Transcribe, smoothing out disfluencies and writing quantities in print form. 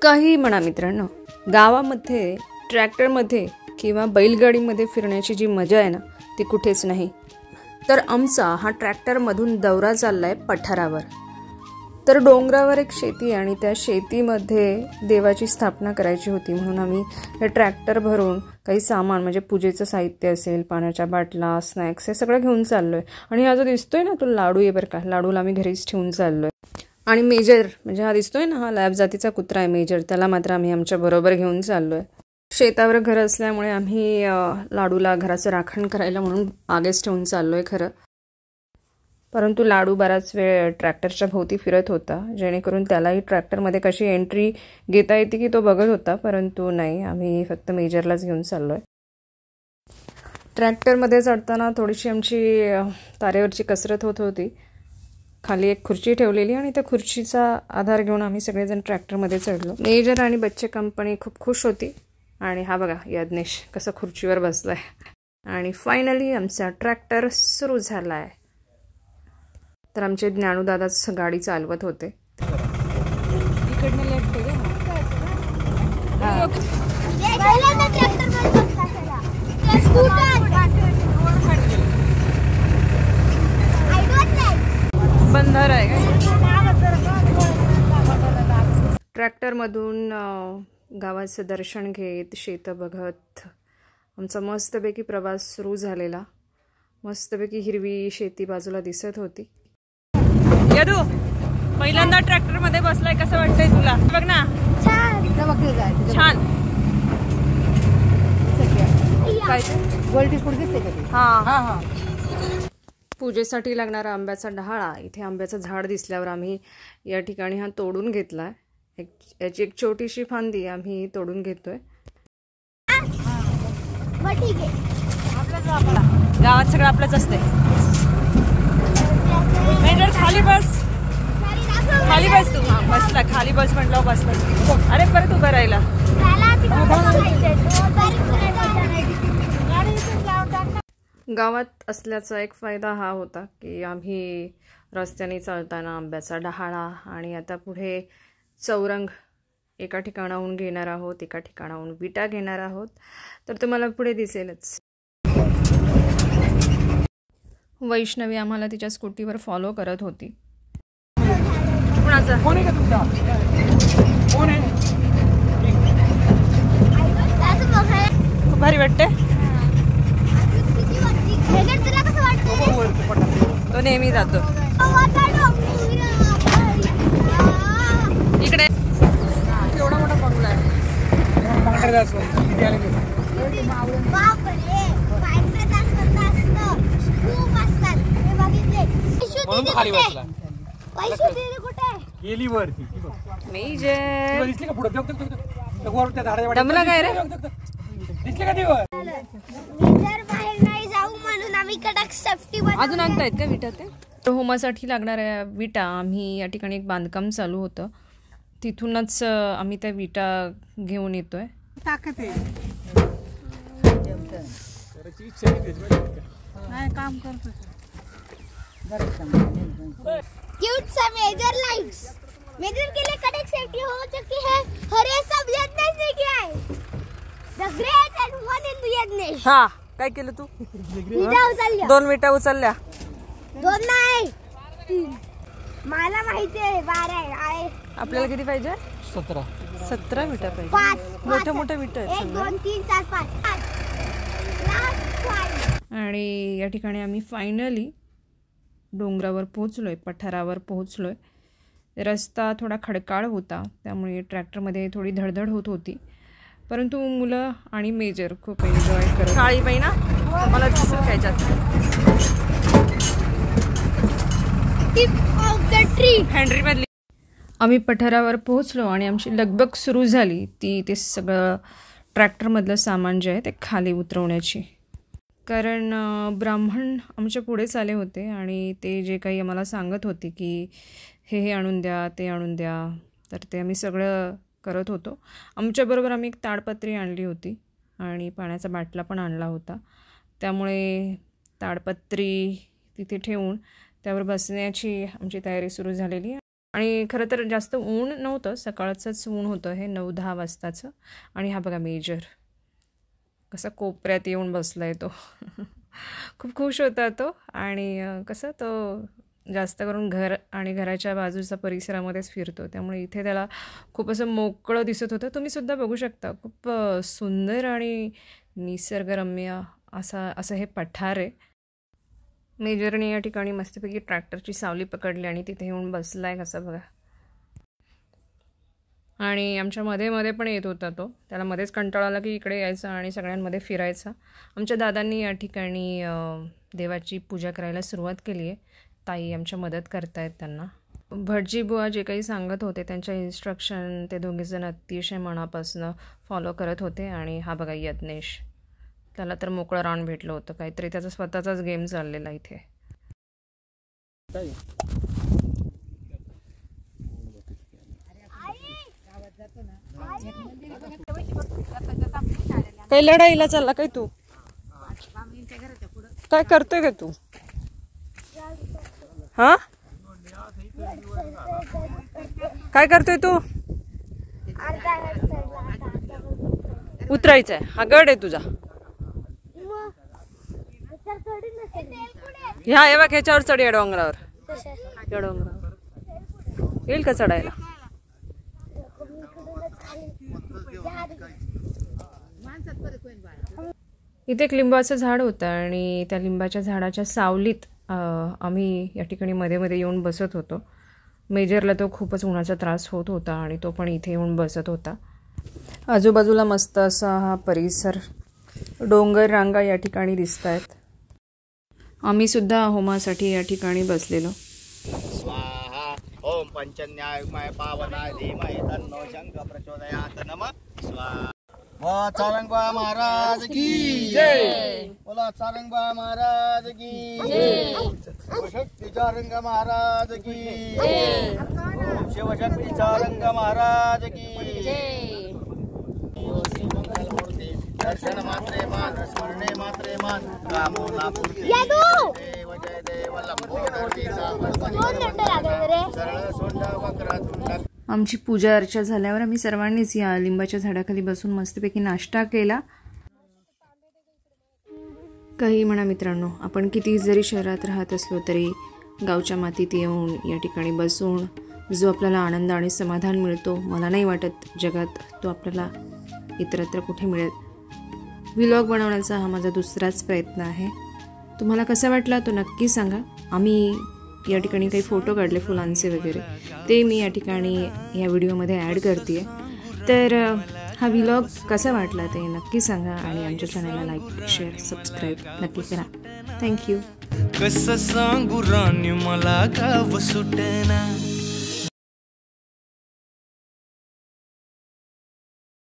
काही म्हणा मित्रांनो, गावामध्ये ट्रॅक्टरमध्ये किंवा बैलगाडीमध्ये फिरण्याची जी मजा आहे ना ती कुठेच नाही. तर आमचा हा ट्रॅक्टरमधून दौरा चाललाय पठारावर. तर डोंगरावर एक शेती आणि त्या शेतीमध्ये देवाची स्थापना करायची होती, म्हणून आम्ही हे ट्रॅक्टर भरून काही सामान म्हणजे पूजेचं साहित्य असेल, पाण्याच्या बाटला, स्नॅक्स हे सगळं घेऊन चाललोय. आणि हा जो दिसतोय ना तो लाडू आहे बरं का, लाडूला आम्ही घरीच ठेवून चाललोय. आणि मेजर म्हणजे हा दिसतोय ना, हा लॅब जातीचा कुत्रा आहे मेजर, त्याला मात्र आम्ही आमच्या बरोबर घेऊन चाललोय. शेतावर घर असल्यामुळे आम्ही लाडूला घराचं राखण करायला म्हणून मागेच ठेवून चाललोय खरं. परंतु लाडू बराच वेळ ट्रॅक्टरच्या भोवती फिरत होता, जेणेकरून त्यालाही ट्रॅक्टरमध्ये कशी एंट्री घेता येते की तो बघत होता. परंतु नाही, आम्ही फक्त मेजरलाच घेऊन चाललोय. ट्रॅक्टरमध्ये चढताना थोडीशी आमची तारेवरची कसरत होत होती. खाली एक खुर्ची ठेवलेली आणि त्या खुर्चीचा आधार घेऊन आम्ही सगळेजण ट्रॅक्टरमध्ये चढलो. मेजर आणि बच्चे कंपनी खूप खुश होती. आणि हा बघा यज्ञेश कसं खुर्चीवर बसलाय. आणि फायनली आमचा ट्रॅक्टर सुरू झालाय. तर आमचे ज्ञानूदादाच गाडी चालवत होते. इकडनं लेफ्ट बंदर आहे का? ट्रॅक्टरमधून गावाचं दर्शन घेत, शेतं बघत आमचा मस्तपैकी प्रवास सुरू झालेला. मस्तपैकी हिरवी शेती बाजूला दिसत होती. यदू, पहिल्यांदा ट्रॅक्टरमध्ये बसलाय, कसं वाटतंय तुला? बघ ना, छान. काय हा, पूजेसाठी लागणारा आंब्याचा डहाळा, इथे आंब्याचं झाड दिसल्यावर आम्ही या ठिकाणी हा तोडून घेतलाय. याची एक छोटीशी फांदी आम्ही तोडून घेतोय. गावात सगळं आपलंच असतंय. खाली बस, खाली बस. तू बसला, खाली बस म्हटलं बसला. अरे परत उभं राहिला. गावात असल्याचा एक फायदा हा होता की आम्ही रस्त्याने चालताना आंब्याचा डहाळा आणि आता पुढे चौरंग एका ठिकाणाहून घेणार आहोत, एका ठिकाणाहून विटा घेणार आहोत. तर तुम्हाला पुढे दिसेलच. वैष्णवी आम्हाला तिच्या स्कूटीवर फॉलो करत होती. खूप भारी वाटते. तो नेहमी जातो इकडे. एवढा मोठा बंगला आहे. दमला काय रे? अजून आणतायत का विटा? ते होमासाठी लागणाऱ्या विटा आम्ही या ठिकाणी एक बांधकाम चालू होतं, तिथूनच आम्ही त्या विटा घेऊन येतोय. काम करतो. क्यूट सा मेजर लाइट्स, मेजर के लिए कड़क सेफ्टी हो चुकी है और ये सब यज्ञेश ने किया है. The great end one in Yagnesh. हा, काय केलं तू? विटा उचलल्या. 2 विटा उचलल्या. 2 नाही, 3. मला माहिती आहे 12 आहे. आपल्याला किती पाहिजे? 17 विटा पाहिजे. 5 मोठ्या मोठ्या विटा आहेत. 1 2 3 4 5. आणि या ठिकाणी आम्ही फायनली डोंगरावर पोहोचलोय, पठारावर पोहोचलोय. रस्ता थोडा खडकाळ होता, त्यामुळे ट्रॅक्टरमध्ये थोडी धडधड होत होती. परंतु मुलं आणि मेजर खूप एन्जॉय करत. काळी बाई ना, मला दिसेल त्याच्यात. हेनरी मधली. आम्ही पठारावर पोहोचलो आणि आमची लगबग सुरू झाली. ते सगळं ट्रॅक्टरमधलं सामान जे आहे ते खाली उतरवण्याची. कारण ब्राह्मण आमच्या पुढेच आले होते आणि ते जे काही आम्हाला सांगत होते की हे आणून द्या, ते आणून द्या, तर ते आम्ही सगळं करत होतो. आमच्याबरोबर आम्ही एक ताडपत्री आणली होती आणि पाण्याचा बाटला पण आणला होता. त्यामुळे ताडपत्री तिथे ठेवून त्यावर बसण्याची आमची तयारी सुरू झालेली. आणि खरं तर जास्त ऊन नव्हतं, सकाळचंच ऊन होतं हे 9-10 वाजताचं. आणि हा बघा मेजर कसा कोपऱ्यात येऊन बसला आहे तो. खूप खुश होता तो. आणि कसं तो जास्त करून घर आणि घराच्या बाजूच्या परिसरामध्येच फिरतो, त्यामुळे इथे त्याला खूप असं मोकळं दिसत होतं. तुम्हीसुद्धा बघू शकता, खूप सुंदर आणि निसर्गरम्य असं हे पठार आहे. मेजरने या ठिकाणी मस्तपैकी ट्रॅक्टरची सावली पकडली आणि तिथे येऊन बसला आहे कसा बघा. आणि आमच्या मध्ये पण येत होता तो, त्याला मध्येच कंटाळा आला की इकडे यायचा आणि सगळ्यांमध्ये फिरायचा. आमच्या दादांनी या ठिकाणी देवाची पूजा करायला सुरुवात केली आहे. ताई आमच्या मदत करतायत त्यांना. भटजी बुवा जे काही सांगत होते त्यांच्या इन्स्ट्रक्शन ते दोघेजण अतिशय मनापासून फॉलो करत होते. आणि हा बघा यज्ञेश, त्याला तर मोकळं रान भेटलं होतं, काहीतरी त्याचा स्वतःचाच गेम चाललेला इथे. काही लढाईला चालला काय तू? काय करतोय का तू? हा काय करतोय तू? उतरायचंय, हा गड आहे तुझा. ह्या हे बघ, ह्याच्यावर चढ, या डोंगरावर. या डोंगरावर येईल का चढायला? इथे एक लिंबाचं झाड होतं आणि त्या लिंबाच्या झाडाच्या सावलीत आम्ही या ठिकाणी मध्ये येऊन बसत होतो. मेजरला तो खूपच उन्हाचा त्रास होत होता आणि तो पण इथे येऊन बसत होता. आजूबाजूला मस्त असा हा परिसर, डोंगर रांगा या ठिकाणी दिसत आहेत. आम्ही सुद्धा होमासाठी या ठिकाणी बसलेलो. स्वाहा ओम पंचन्यायमय पावनाय धीमहि तन्नो शंकर प्रचोदयात् नमः स्वाहा. बोला चारंगबा महाराज की जय. बोला चारंगबा महाराज की जय. शिवशक्ती चारंग महाराज की जय. शिवशक्ती चारंग महाराज की जय. दर्शन मात्रे मान, स्मरणे मात्रे मान, कामोना पूर्ती देव जय देव लंबोदर सरळ सोंडा वक्रातुंड. आमची पूजा अर्चा झाल्यावर आम्ही सर्वांनीच या लिंबाच्या झाडाखाली बसून मस्तपैकी नाश्ता केला. काही म्हणा मित्रांनो, आपण किती जरी शहरात राहत असलो तरी गावच्या मातीत येऊन या ठिकाणी बसून जो आपल्याला आनंद आणि समाधान मिळतो, मला नाही वाटत जगात तो आपल्याला इतरत्र कुठे मिळेल. व्लॉग बनवण्याचा हा माझा दुसराच प्रयत्न आहे. तुम्हाला कसा वाटला तो नक्की सांगा. आम्ही या ठिकाणी काही फोटो काढले फुलांचे वगैरे, ते मी या ठिकाणी या व्हिडिओमध्ये ॲड करते आहे. तर हा व्लॉग कसा वाटला ते नक्की सांगा आणि आमच्या चॅनलला लाईक शेअर सबस्क्राईब नक्की करा. थँक्यू. कसं सांगू राणी मला गाव सुटेना.